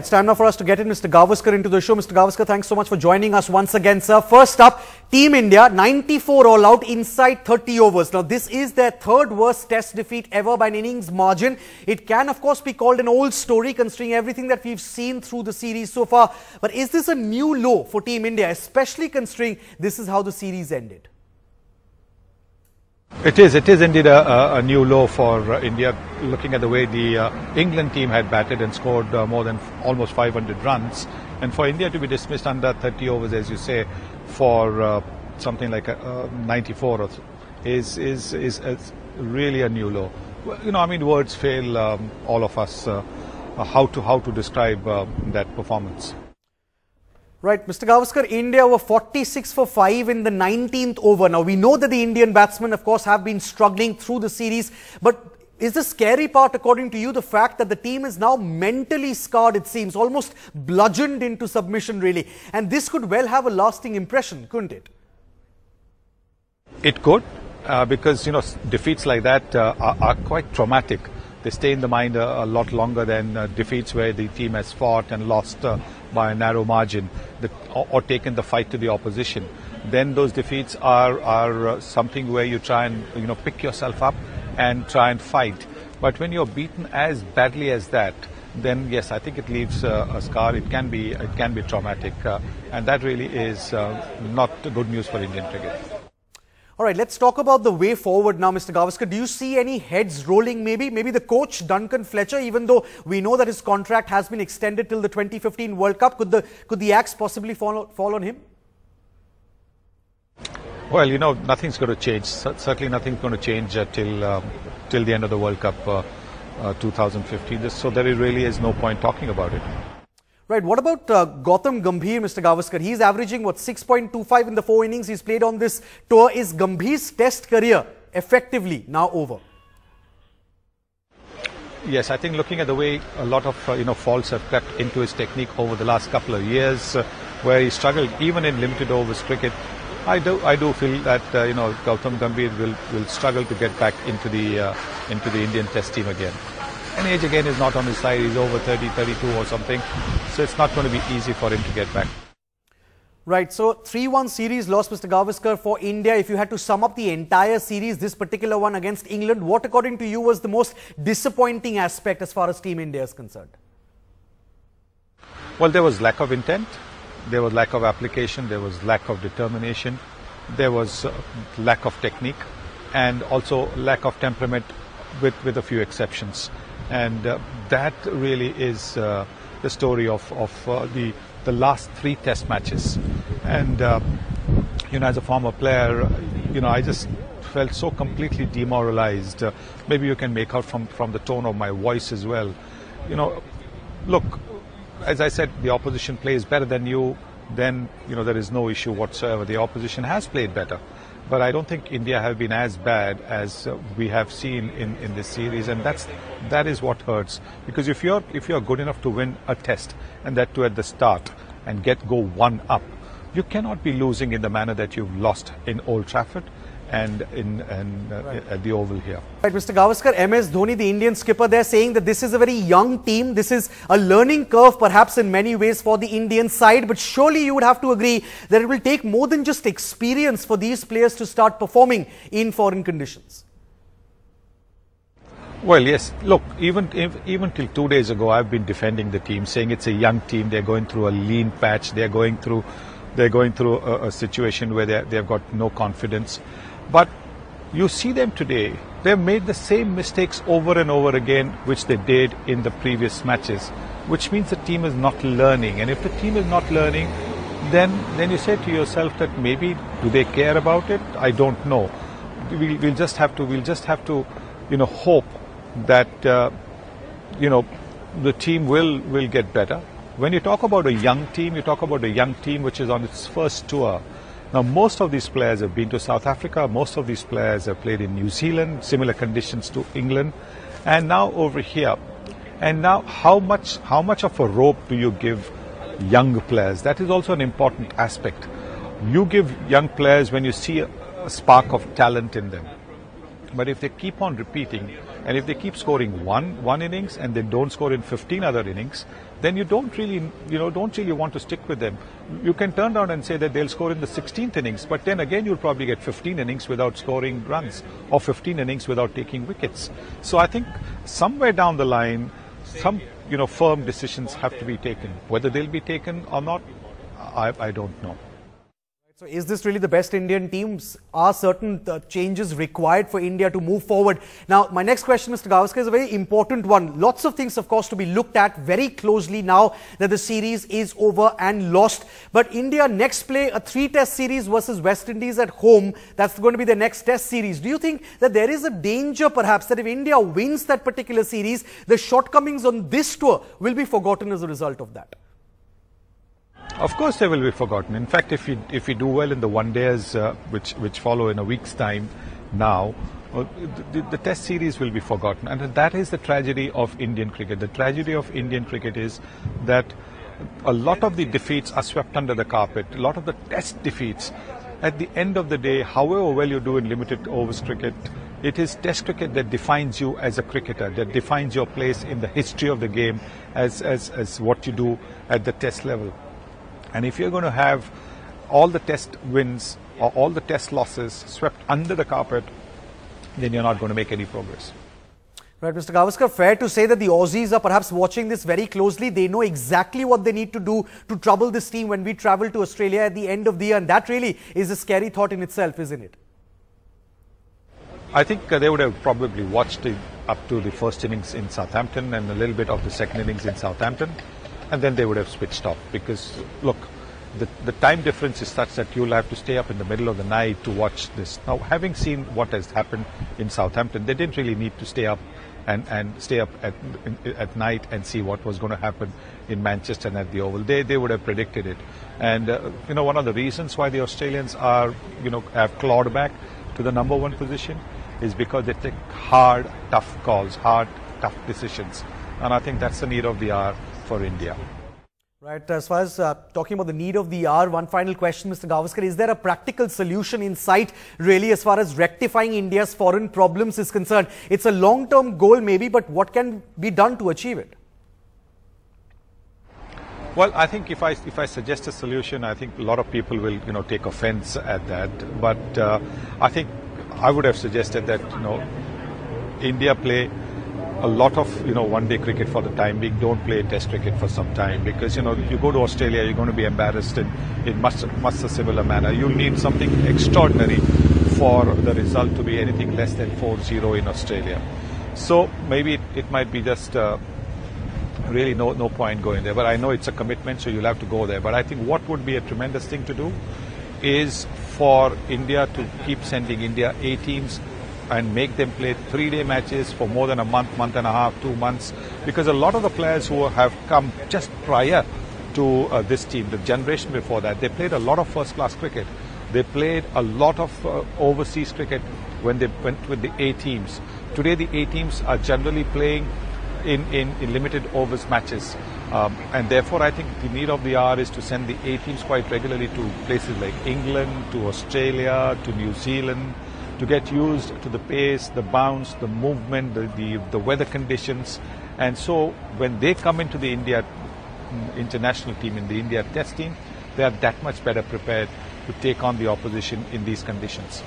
It's time now for us to get in Mr. Gavaskar into the show. Mr. Gavaskar, thanks so much for joining us once again, sir. First up, Team India, 94 all out inside 30 overs. Now, this is their third worst test defeat ever by an innings margin. It can, of course, be called an old story considering everything that we've seen through the series so far. But is this a new low for Team India, especially considering this is how the series ended? It is indeed a new low for India, looking at the way the England team had batted and scored more than almost 500 runs. And for India to be dismissed under 30 overs, as you say, for something like 94 is really a new low. You know, I mean, words fail all of us how to describe that performance. Right, Mr. Gavaskar, India were 46 for 5 in the 19th over. Now, we know that the Indian batsmen, of course, have been struggling through the series. But is the scary part, according to you, the fact that the team is now mentally scarred, it seems, almost bludgeoned into submission, really? And this could well have a lasting impression, couldn't it? It could, because, you know, defeats like that are quite traumatic. They stay in the mind a lot longer than defeats where the team has fought and lost by a narrow margin or taken the fight to the opposition. Then those defeats are something where you try and, you know, pick yourself up and try and fight. But when you're beaten as badly as that, then yes, I think it leaves a scar. It can be traumatic, and that really is not good news for Indian cricket. All right, let's talk about the way forward now, Mr. Gavaskar. Do you see any heads rolling maybe? Maybe the coach, Duncan Fletcher, even though we know that his contract has been extended till the 2015 World Cup, could the axe possibly fall on him? Well, you know, nothing's going to change. Certainly nothing's going to change till the end of the World Cup 2015. So there really is no point talking about it. Right, what about Gautam Gambhir, Mr. Gavaskar? He's averaging, what, 6.25 in the 4 innings he's played on this tour. Is Gambhir's test career effectively now over? Yes, I think looking at the way a lot of faults have crept into his technique over the last couple of years, where he struggled even in limited overs cricket, I do feel that Gautam Gambhir will struggle to get back into the Indian Test team again. And age again is not on his side. He's over 30, 32 or something. So it's not going to be easy for him to get back. Right. So 3-1 series loss, Mr. Gavaskar, for India. If you had to sum up the entire series, this particular one against England, what according to you was the most disappointing aspect as far as Team India is concerned? Well, there was lack of intent. There was lack of application. There was lack of determination. There was lack of technique and also lack of temperament with a few exceptions. And that really is the story of the last 3 test matches. And, as a former player, I just felt so completely demoralized. Maybe you can make out from the tone of my voice as well. Look, as I said, the opposition plays better than you, then, there is no issue whatsoever. The opposition has played better. But I don't think India have been as bad as we have seen in this series, and that is what hurts. Because if you're good enough to win a test, and that too at the start, and go 1 up, you cannot be losing in the manner that you've lost in Old Trafford and at the Oval here. Right, Mr. Gavaskar, MS Dhoni, the Indian skipper, they're saying that this is a very young team. This is a learning curve perhaps in many ways for the Indian side. But surely you would have to agree that it will take more than just experience for these players to start performing in foreign conditions. Well, yes. Look, even till 2 days ago, I've been defending the team, saying it's a young team. They're going through a lean patch. They're going through a situation where they've got no confidence. But you see them today, they've made the same mistakes over and over again, which they did in the previous matches, which means the team is not learning. And if the team is not learning, then you say to yourself that maybe do they care about it? I don't know. We'll just have to hope that the team will get better. When you talk about a young team, you talk about a young team which is on its first tour. Now, most of these players have been to South Africa. Most of these players have played in New Zealand, similar conditions to England, and now over here. And now, how much of a rope do you give young players? That is also an important aspect. You give young players when you see a spark of talent in them. But if they keep on repeating, and if they keep scoring one innings and they don't score in 15 other innings, then you don't really want to stick with them. You can turn around and say that they'll score in the 16th innings, but then again you'll probably get 15 innings without scoring runs, or 15 innings without taking wickets. So I think somewhere down the line, some firm decisions have to be taken. Whether they'll be taken or not, I don't know. So is this really the best Indian teams? Are certain changes required for India to move forward? Now, my next question, Mr. Gavaskar, is a very important one. Lots of things, of course, to be looked at very closely now that the series is over and lost. But India next play a 3-test series versus West Indies at home. That's going to be the next test series. Do you think that there is a danger, perhaps, that if India wins that particular series, the shortcomings on this tour will be forgotten as a result of that? Of course they will be forgotten. In fact, if we do well in the one-days which follow in a week's time now, the test series will be forgotten. And that is the tragedy of Indian cricket. The tragedy of Indian cricket is that a lot of the defeats are swept under the carpet. A lot of the test defeats, at the end of the day, however well you do in limited overs cricket, it is test cricket that defines you as a cricketer, that defines your place in the history of the game as what you do at the test level. And if you're going to have all the test wins or all the test losses swept under the carpet, then you're not going to make any progress. Right, Mr. Gavaskar, fair to say that the Aussies are perhaps watching this very closely. They know exactly what they need to do to trouble this team when we travel to Australia at the end of the year. And that really is a scary thought in itself, isn't it? I think they would have probably watched up to the first innings in Southampton and a little bit of the second innings in Southampton. And then they would have switched off because, look, the time difference is such that you'll have to stay up in the middle of the night to watch this. Now, having seen what has happened in Southampton, they didn't really need to stay up and stay up at night and see what was going to happen in Manchester and at the Oval. They would have predicted it. And, one of the reasons why the Australians are, have clawed back to the #1 position is because they take hard, tough calls, hard, tough decisions. And I think that's the need of the hour for India. Right. As far as talking about the need of the hour, one final question, Mr. Gavaskar. Is there a practical solution in sight, really, as far as rectifying India's foreign problems is concerned? It's a long-term goal, maybe, but what can be done to achieve it? Well, I think if I suggest a solution, I think a lot of people will, take offense at that. But I think I would have suggested that, India play a lot of one-day cricket for the time being. Don't play test cricket for some time, because you go to Australia, you're going to be embarrassed in much a similar manner. You'll need something extraordinary for the result to be anything less than 4-0 in Australia. So maybe it might be just really no point going there. But I know it's a commitment, so you'll have to go there. But I think what would be a tremendous thing to do is for India to keep sending India A teams and make them play 3-day matches for more than a month, month and a half, 2 months. Because a lot of the players who have come just prior to this team, the generation before that, they played a lot of first-class cricket. They played a lot of overseas cricket when they went with the A teams. Today the A teams are generally playing in limited overs matches. And therefore I think the need of the hour is to send the A teams quite regularly to places like England, to Australia, to New Zealand, to get used to the pace, the bounce, the movement, the weather conditions. And so when they come into the India international team, in the India test team, they are that much better prepared to take on the opposition in these conditions.